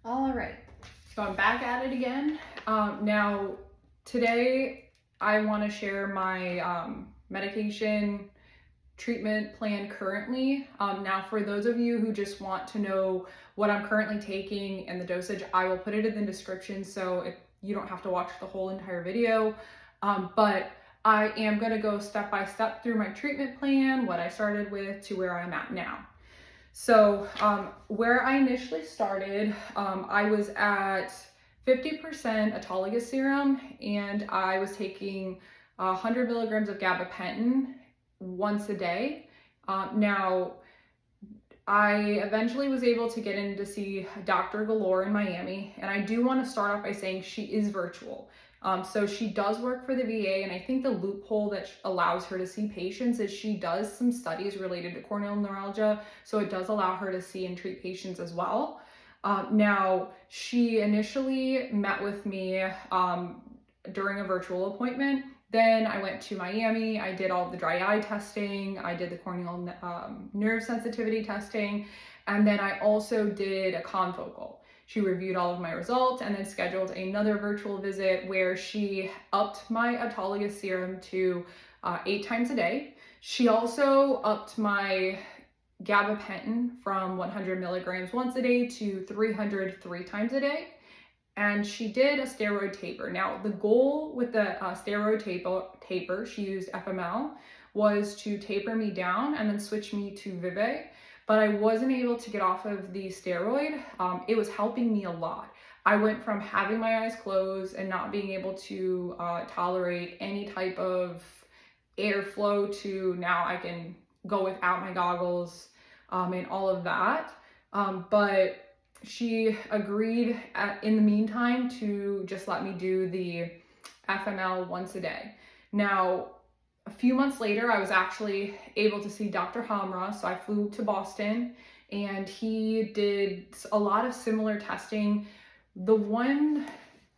All right, so I'm back at it again. Now, today I want to share my medication treatment plan currently. Now, for those of you who just want to know what I'm currently taking and the dosage, I will put it in the description so you don't have to watch the whole entire video. But I am going to go step by step through my treatment plan, what I started with to where I'm at now. So where I initially started, I was at 50% Autologous serum, and I was taking 100 milligrams of Gabapentin once a day. Now, I eventually was able to get in to see Dr. Galor in Miami, and I do want to start off by saying she is virtual. So she does work for the VA, and I think the loophole that allows her to see patients is she does some studies related to corneal neuralgia, so it does allow her to see and treat patients as well. Now, she initially met with me during a virtual appointment. Then I went to Miami, I did all the dry eye testing, I did the corneal nerve sensitivity testing, and then I also did a confocal. She reviewed all of my results and then scheduled another virtual visit where she upped my Autologous serum to 8 times a day. She also upped my Gabapentin from 100 milligrams once a day to 300 3 times a day. And she did a steroid taper. Now, the goal with the steroid taper, she used FML, was to taper me down and then switch me to Vive. But I wasn't able to get off of the steroid. It was helping me a lot. I went from having my eyes closed and not being able to tolerate any type of airflow to now I can go without my goggles and all of that. But she agreed in the meantime to just let me do the FML once a day. Now, a few months later, I was actually able to see Dr. Hamrah, so I flew to Boston, and he did a lot of similar testing. The one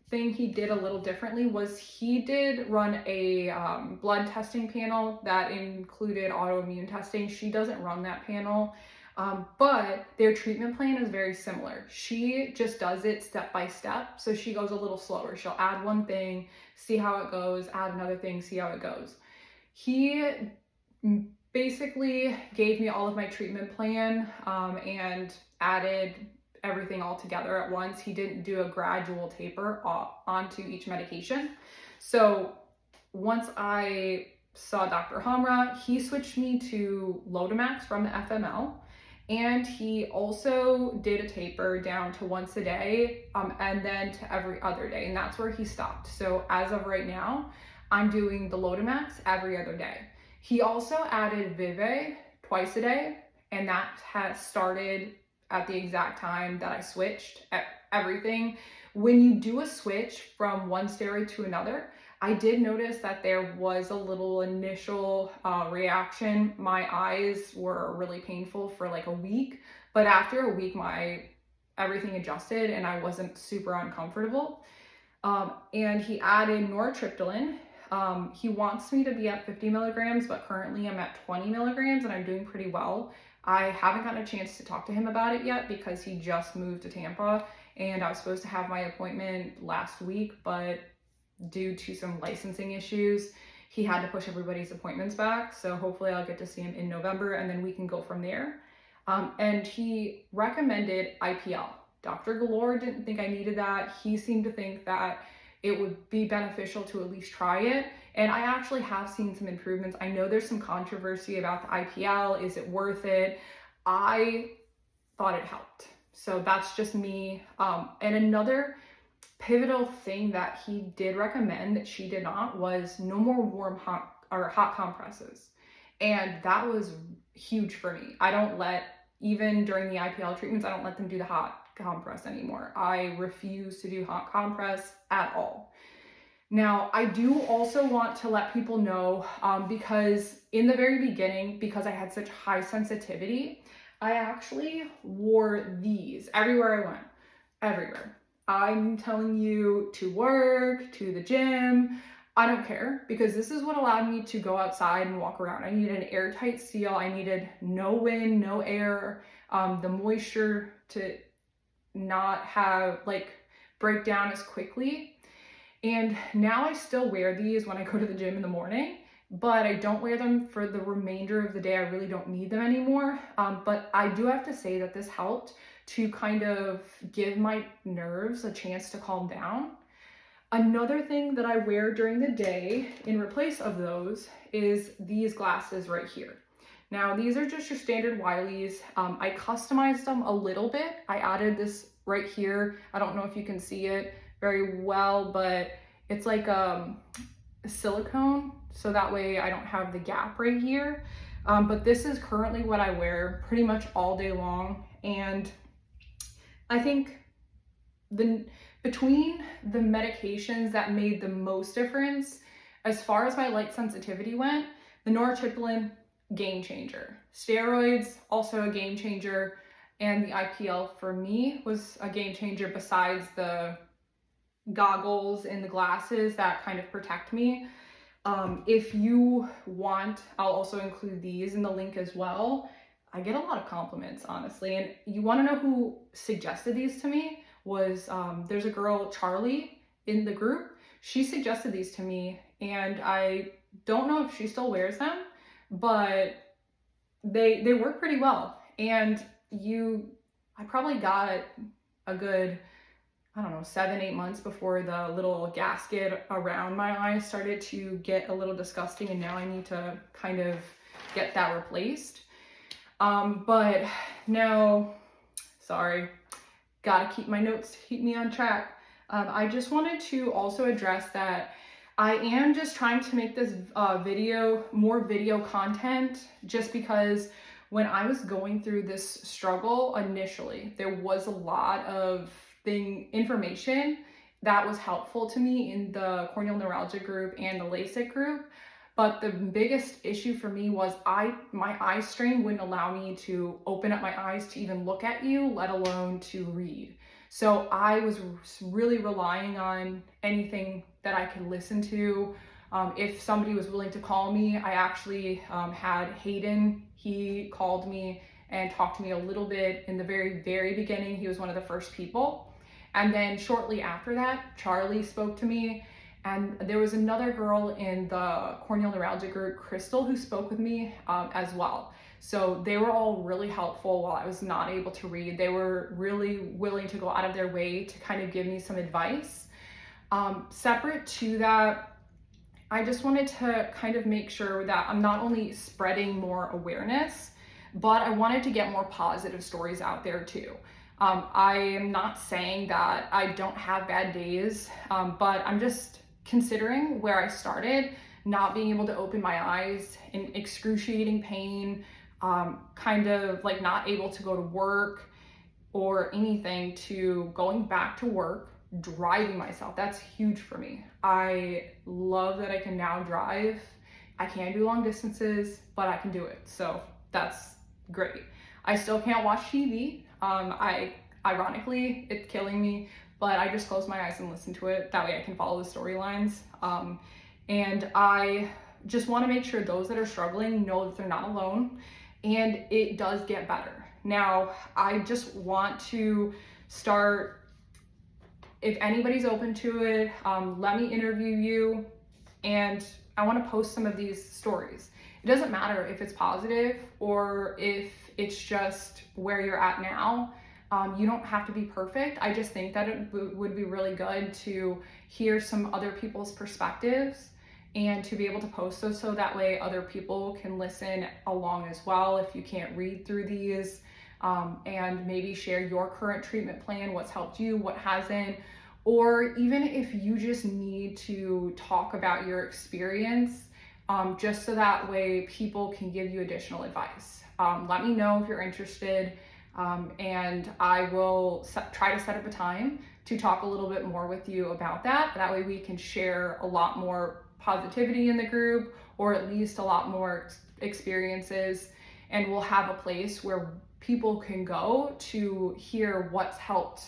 thing he did a little differently was he did run a blood testing panel that included autoimmune testing. She doesn't run that panel. But their treatment plan is very similar. She just does it step by step. So she goes a little slower. She'll add one thing, see how it goes, add another thing, see how it goes. He basically gave me all of my treatment plan and added everything all together at once. He didn't do a gradual taper onto each medication. So once I saw Dr. Hamrah, he switched me to Lotemax from the FML. And he also did a taper down to once a day and then to every other day. And that's where he stopped. So as of right now, I'm doing the Lotemax every other day. He also added Vive twice a day. And that has started at the exact time that I switched everything. When you do a switch from one steroid to another, I did notice that there was a little initial reaction. My eyes were really painful for like a week, but after a week, everything adjusted and I wasn't super uncomfortable. And he added nortriptyline. He wants me to be at 50 milligrams, but currently I'm at 20 milligrams and I'm doing pretty well. I haven't gotten a chance to talk to him about it yet because he just moved to Tampa and I was supposed to have my appointment last week, but due to some licensing issues, he had to push everybody's appointments back. So hopefully I'll get to see him in November and then we can go from there. And he recommended IPL. Dr. Galor didn't think I needed that. He seemed to think that it would be beneficial to at least try it. And I actually have seen some improvements. I know there's some controversy about the IPL. Is it worth it? I thought it helped. So that's just me. And another pivotal thing that he did recommend that she did not was no more warm hot compresses. And that was huge for me. I don't even during the IPL treatments, I don't let them do the hot compress anymore. I refuse to do hot compress at all. Now, I do also want to let people know, because in the very beginning, because I had such high sensitivity, I actually wore these everywhere I went, everywhere. I'm telling you, to work, to the gym, I don't care, because this is what allowed me to go outside and walk around. I needed an airtight seal. I needed no wind, no air, the moisture to not have break down as quickly. And now I still wear these when I go to the gym in the morning, but I don't wear them for the remainder of the day. I really don't need them anymore. But I do have to say that this helped to kind of give my nerves a chance to calm down. Another thing that I wear during the day in replace of those is these glasses right here. Now, these are just your standard Wileys. I customized them a little bit. I added this right here. I don't know if you can see it very well, but it's like a silicone, so that way I don't have the gap right here. But this is currently what I wear pretty much all day long, and I think between the medications that made the most difference, as far as my light sensitivity went, the nortriptyline, game changer. Steroids, also a game changer, and the IPL for me was a game changer besides the goggles and the glasses that kind of protect me. If you want, I'll also include these in the link as well. I get a lot of compliments, honestly, and you want to know who suggested these to me was there's a girl, Charlie, in the group. She suggested these to me, and I don't know if she still wears them, but they work pretty well. And I probably got a good, I don't know, 7-8 months before the little gasket around my eyes started to get a little disgusting, and now I need to kind of get that replaced. But now, sorry, gotta keep my notes to keep me on track. I just wanted to also address that I am just trying to make this more video content, just because when I was going through this struggle initially, there was a lot of information that was helpful to me in the corneal neuralgia group and the LASIK group. But the biggest issue for me was my eye strain wouldn't allow me to open up my eyes to even look at you, let alone to read. So I was really relying on anything that I could listen to. If somebody was willing to call me, I actually had Hayden. He called me and talked to me a little bit in the very, very beginning. He was one of the first people. And then shortly after that, Charlie spoke to me. And there was another girl in the corneal neuralgia group, Crystal, who spoke with me as well. So they were all really helpful while I was not able to read. They were really willing to go out of their way to kind of give me some advice. Separate to that, I just wanted to kind of make sure that I'm not only spreading more awareness, but I wanted to get more positive stories out there too. I am not saying that I don't have bad days, but I'm just considering where I started, not being able to open my eyes, in excruciating pain, kind of like not able to go to work or anything, to going back to work, driving myself. That's huge for me. I love that I can now drive. I can't do long distances, but I can do it. So that's great. I still can't watch TV. Ironically, it's killing me, but I just close my eyes and listen to it. That way I can follow the storylines. And I just want to make sure those that are struggling know that they're not alone, and it does get better. Now, I just want to start, if anybody's open to it, let me interview you, and I want to post some of these stories. It doesn't matter if it's positive or if it's just where you're at now. You don't have to be perfect. I just think that it would be really good to hear some other people's perspectives and to be able to post those, so that way other people can listen along as well if you can't read through these, and maybe share your current treatment plan, what's helped you, what hasn't, or even if you just need to talk about your experience, just so that way people can give you additional advice. Let me know if you're interested. And I will try to set up a time to talk a little bit more with you about that. That way we can share a lot more positivity in the group, or at least a lot more experiences, and we'll have a place where people can go to hear what's helped.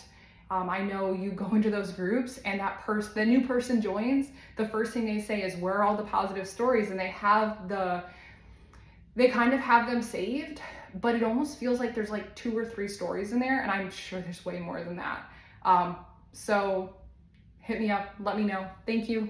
I know you go into those groups and the new person joins, the first thing they say is, where are all the positive stories? And they kind of have them saved, but it almost feels like there's like 2 or 3 stories in there, and I'm sure there's way more than that. So hit me up, let me know. Thank you.